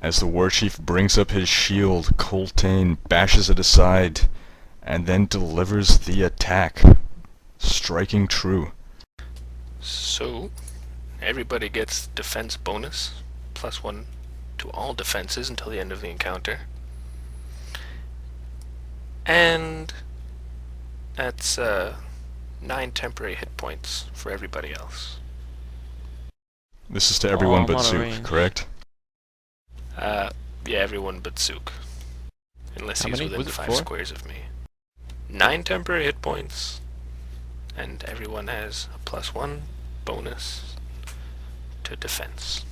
As the Warchief brings up his shield, Coltaine bashes it aside and then delivers the attack, striking true. So, everybody gets defense bonus, +1 to all defenses until the end of the encounter. And that's 9 temporary hit points for everybody else. This is to everyone but I'm out of Zook, range. correct? Yeah, everyone but Zook. Unless How he's many? within Was it 5 4? squares of me. 9 temporary hit points, and everyone has a +1 bonus to defense.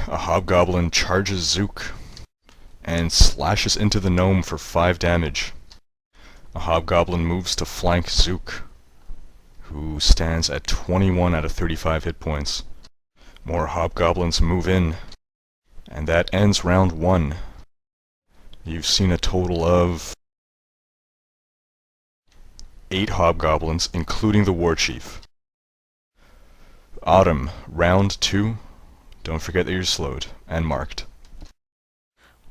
A hobgoblin charges Zook and slashes into the gnome for 5 damage. A hobgoblin moves to flank Zook, who stands at 21 out of 35 hit points. More hobgoblins move in, and that ends round 1. You've seen a total of 8 hobgoblins, including the Warchief. Autumn, round 2. Don't forget that you're slowed and marked.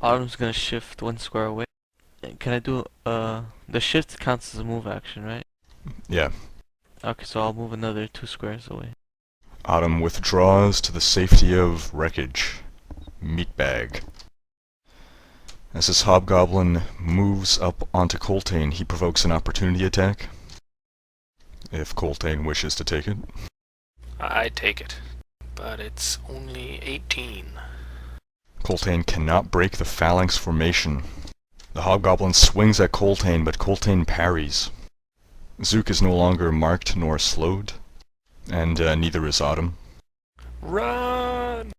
Autumn's gonna shift 1 square away. Can I do the shift counts as a move action, right? Yeah. Okay, so I'll move another 2 squares away. Autumn withdraws to the safety of Rekoj. Meatbag. As this hobgoblin moves up onto Coltaine, he provokes an opportunity attack. If Coltaine wishes to take it. I take it, but it's only 18. Coltaine cannot break the phalanx formation. The hobgoblin swings at Coltaine, but Coltaine parries. Zook is no longer marked nor slowed, and neither is Autumn. Run!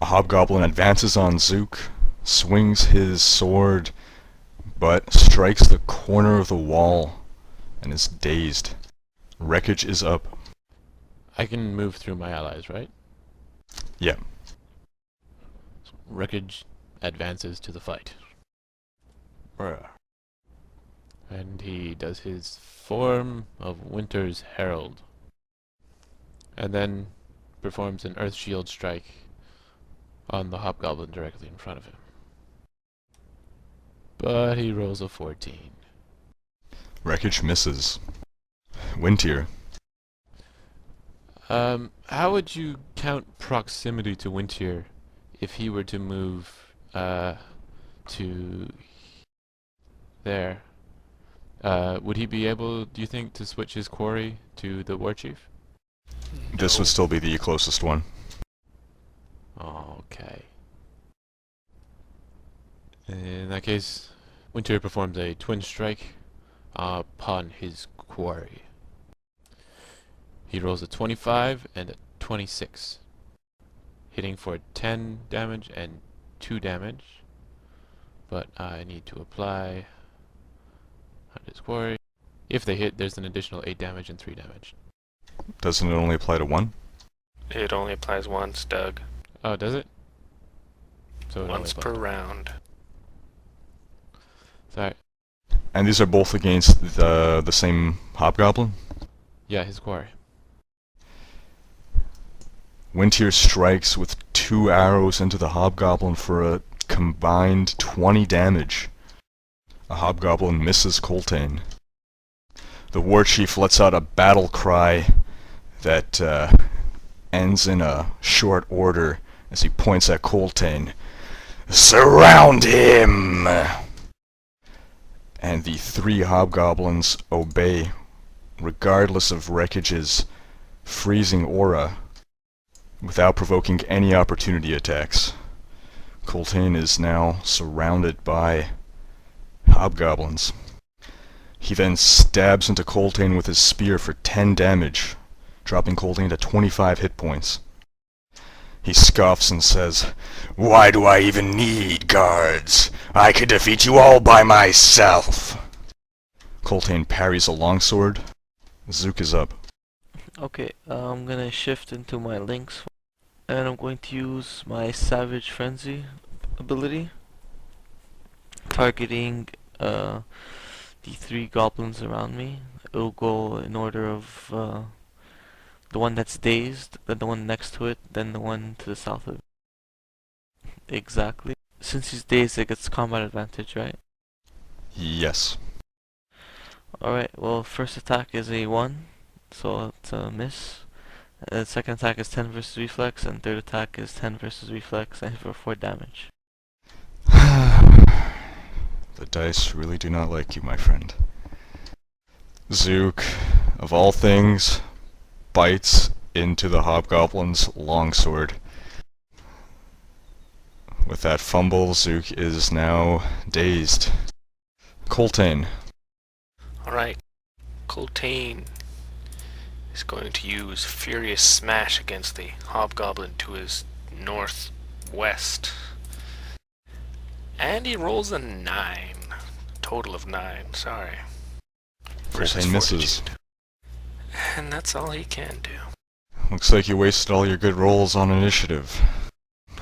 A hobgoblin advances on Zook, swings his sword, but strikes the corner of the wall and is dazed. Rekoj is up. I can move through my allies, right? Yeah. Rekoj advances to the fight. And he does his form of Winter's Herald. And then performs an Earth Shield strike on the hobgoblin directly in front of him. But he rolls a 14. Rekoj misses. Wintier. How would you count proximity to Wintier if he were to move to there? Would he be able, do you think, to switch his quarry to the Warchief? This would still be the closest one. Okay. In that case, Winter performs a twin strike upon his quarry. He rolls a 25 and a 26, hitting for 10 damage and 2 damage. But I need to apply on his quarry. If they hit, there's an additional 8 damage and 3 damage. Doesn't it only apply to 1? It only applies once, Doug. Oh, does it? So it Once only per applies. round. Sorry. And these are both against the same hobgoblin? Yeah, his quarry. Wintier strikes with 2 arrows into the hobgoblin for a combined 20 damage. A hobgoblin misses Coltaine. The Warchief lets out a battle cry that ends in a short order as he points at Coltaine. Surround him! And the 3 hobgoblins obey, regardless of Rekoj's freezing aura, without provoking any opportunity attacks. Coltaine is now surrounded by hobgoblins. He then stabs into Coltaine with his spear for 10 damage, dropping Coltaine to 25 hit points. He scoffs and says, "Why do I even need guards? I could defeat you all by myself." Coltaine parries a longsword. Zook is up. Okay, I'm gonna shift into my lynx, and I'm going to use my Savage Frenzy ability, targeting the 3 goblins around me. It'll go in order of the one that's dazed, then the one next to it, then the one to the south of it. exactly. Since he's dazed, it gets combat advantage, right? Yes. Alright, well, first attack is a 1, so it's a miss. Second attack is 10 versus reflex, and third attack is 10 versus reflex, and hit for 4 damage. The dice really do not like you, my friend. Zook, of all things, bites into the hobgoblin's longsword. With that fumble, Zook is now dazed. Coltaine. Alright. Coltaine is going to use Furious Smash against the hobgoblin to his northwest. And he rolls a 9. Total of 9, sorry. Versus Coltaine misses. Fortitude. And that's all he can do. Looks like you wasted all your good rolls on initiative.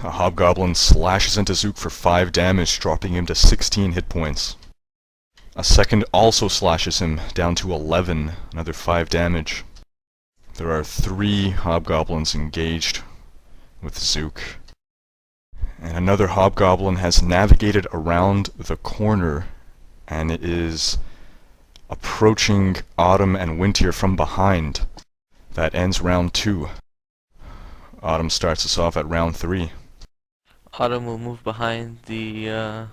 A hobgoblin slashes into Zook for 5 damage, dropping him to 16 hit points. A second also slashes him down to 11, another 5 damage. There are 3 hobgoblins engaged with Zook. And another hobgoblin has navigated around the corner and is approaching Autumn and Wintier from behind. That ends round 2. Autumn starts us off at round 3. Autumn will move behind the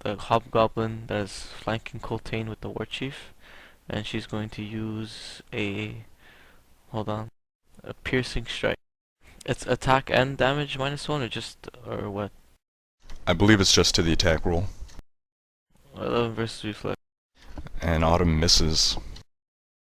hobgoblin that is flanking Coltaine with the Warchief, and she's going to use a piercing strike. It's attack and damage -1 or what? I believe it's just to the attack roll. 11 versus reflex. And Autumn misses.